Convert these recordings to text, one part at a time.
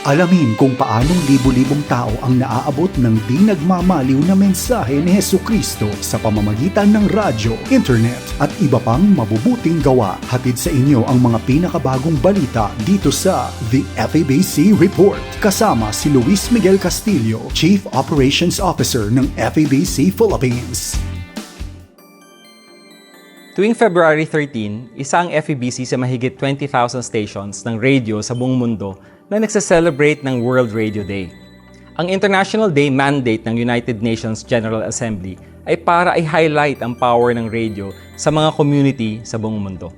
Alamin kung paanong libu-libong tao ang naaabot ng di nagmamaliw na mensahe ni Hesukristo sa pamamagitan ng radyo, internet at iba pang mabubuting gawa. Hatid sa inyo ang mga pinakabagong balita dito sa The FEBC Report. Kasama si Luis Miguel Castillo, Chief Operations Officer ng FEBC Philippines. Tuwing February 13, isa ang FEBC sa mahigit 20,000 stations ng radio sa buong mundo na nagse-celebrate ng World Radio Day. Ang International Day mandate ng United Nations General Assembly ay para i-highlight ang power ng radio sa mga community sa buong mundo.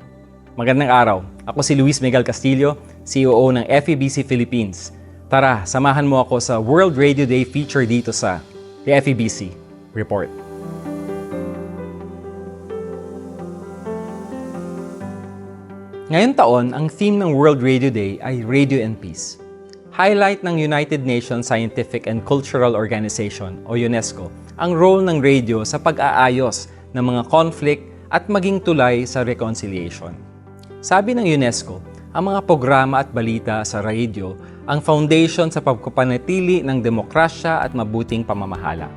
Magandang araw, ako si Luis Miguel Castillo, COO ng FEBC Philippines. Tara, samahan mo ako sa World Radio Day feature dito sa The FEBC Report. Ngayong taon, ang theme ng World Radio Day ay Radio and Peace. Highlight ng United Nations Scientific and Cultural Organization o UNESCO ang role ng radio sa pag-aayos ng mga conflict at maging tulay sa reconciliation. Sabi ng UNESCO, ang mga programa at balita sa radio ang foundation sa pagpapanatili ng demokrasya at mabuting pamamahala.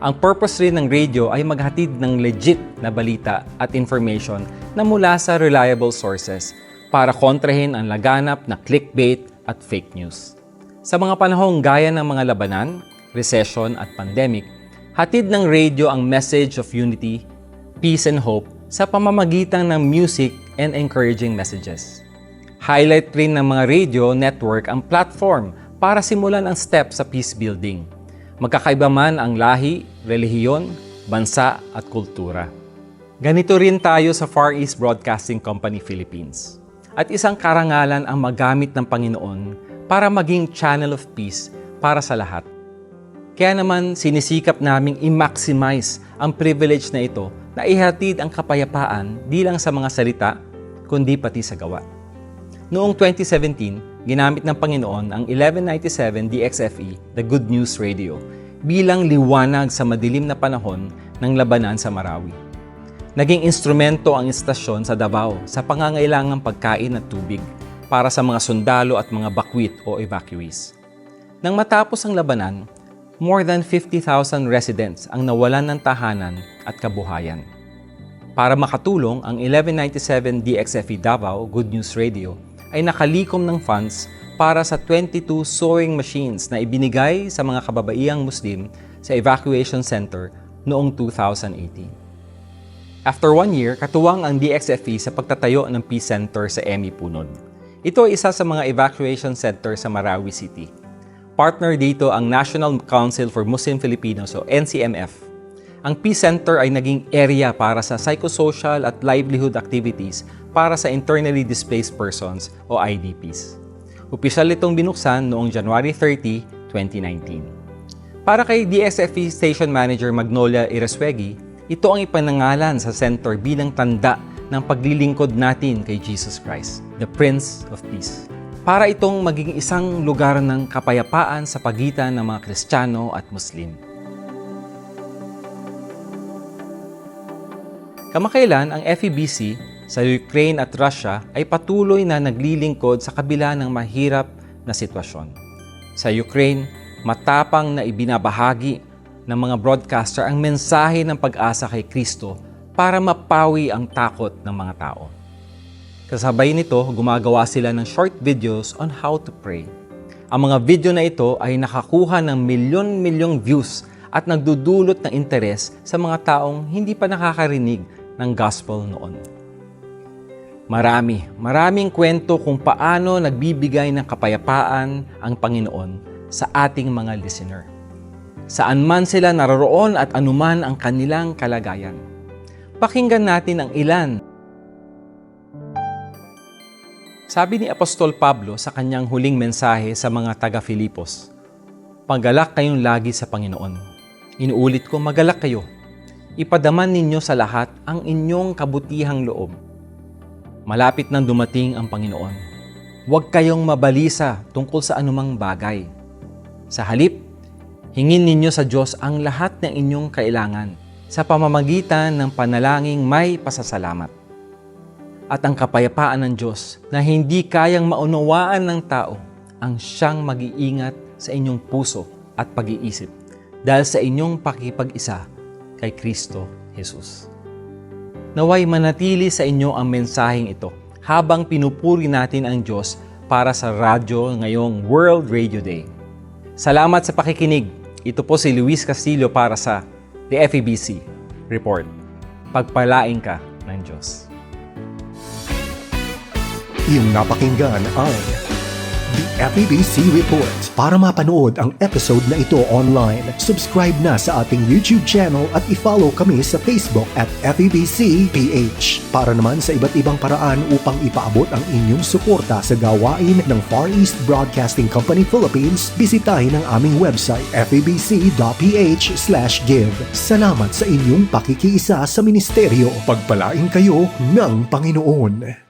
Ang purpose rin ng radio ay maghatid ng legit na balita at information na mula sa reliable sources para kontrahin ang laganap na clickbait at fake news. Sa mga panahong gaya ng mga labanan, recession at pandemic, hatid ng radio ang message of unity, peace and hope sa pamamagitan ng music and encouraging messages. Highlight rin ng mga radio network ang platform para simulan ang steps sa peace building. Magkakaiba man ang lahi, relihiyon, bansa at kultura. Ganito rin tayo sa Far East Broadcasting Company Philippines. At isang karangalan ang magamit ng Panginoon para maging channel of peace para sa lahat. Kaya naman sinisikap naming i-maximize ang privilege na ito na ihatid ang kapayapaan di lang sa mga salita, kundi pati sa gawa. Noong 2017, ginamit ng Panginoon ang 1197 DXFE, The Good News Radio, bilang liwanag sa madilim na panahon ng labanan sa Marawi. Naging instrumento ang istasyon sa Davao sa pangangailangang pagkain at tubig para sa mga sundalo at mga bakwit o evacuees. Nang matapos ang labanan, more than 50,000 residents ang nawalan ng tahanan at kabuhayan. Para makatulong, ang 1197 DXFE Davao Good News Radio ay nakalikom ng funds para sa 22 sewing machines na ibinigay sa mga kababaihang Muslim sa evacuation center noong 2018. After 1 year, katuwang ang DXFE sa pagtatayo ng Peace Center sa Emi Punod. Ito ay isa sa mga evacuation center sa Marawi City. Partner dito ang National Council for Muslim Filipinos o NCMF. Ang Peace Center ay naging area para sa psychosocial at livelihood activities para sa internally displaced persons o IDPs. Opisyal itong binuksan noong January 30, 2019. Para kay DXFE Station Manager Magnolia Iraswegi, ito ang ipanangalan sa center bilang tanda ng paglilingkod natin kay Jesus Christ, the Prince of Peace. Para itong maging isang lugar ng kapayapaan sa pagitan ng mga Kristiyano at Muslim. Kamakailan ang FEBC sa Ukraine at Russia ay patuloy na naglilingkod sa kabila ng mahirap na sitwasyon. Sa Ukraine, matapang na ibinabahagi ng mga broadcaster ang mensahe ng pag-asa kay Kristo para mapawi ang takot ng mga tao. Kasabay nito, gumagawa sila ng short videos on how to pray. Ang mga video na ito ay nakakuha ng milyon-milyong views at nagdudulot ng interes sa mga taong hindi pa nakakarinig ng gospel noon. Maraming kwento kung paano nagbibigay ng kapayapaan ang Panginoon sa ating mga listener. Saan man sila naroroon at anuman ang kanilang kalagayan. Pakinggan natin ang ilan. Sabi ni Apostol Pablo sa kanyang huling mensahe sa mga taga-Filipos, "Paggalak kayong lagi sa Panginoon. Inuulit ko, magalak kayo. Ipadaman ninyo sa lahat ang inyong kabutihang loob. Malapit nang dumating ang Panginoon. Huwag kayong mabalisa tungkol sa anumang bagay. Sa halip, hingin ninyo sa Diyos ang lahat ng inyong kailangan sa pamamagitan ng panalangin may pasasalamat. At ang kapayapaan ng Diyos na hindi kayang maunawaan ng tao ang siyang mag-iingat sa inyong puso at pag-iisip dahil sa inyong pakipag-isa kay Kristo Jesus. Naway manatili sa inyo ang mensaheng ito habang pinupuri natin ang Diyos para sa radyo ngayong World Radio Day. Salamat sa pakikinig. Ito po si Luis Castillo para sa The FEBC Report. Pagpalain ka ng Diyos. Iyong napakinggan ang The FEBC Report. Para mapanood ang episode na ito online, subscribe na sa ating YouTube channel at i-follow kami sa Facebook at FEBC-PH. Para naman sa iba't ibang paraan upang ipaabot ang inyong suporta sa gawain ng Far East Broadcasting Company Philippines, bisitahin ang aming website febc.ph/give. Salamat sa inyong pakikiisa sa ministeryo. Pagpalain kayo ng Panginoon.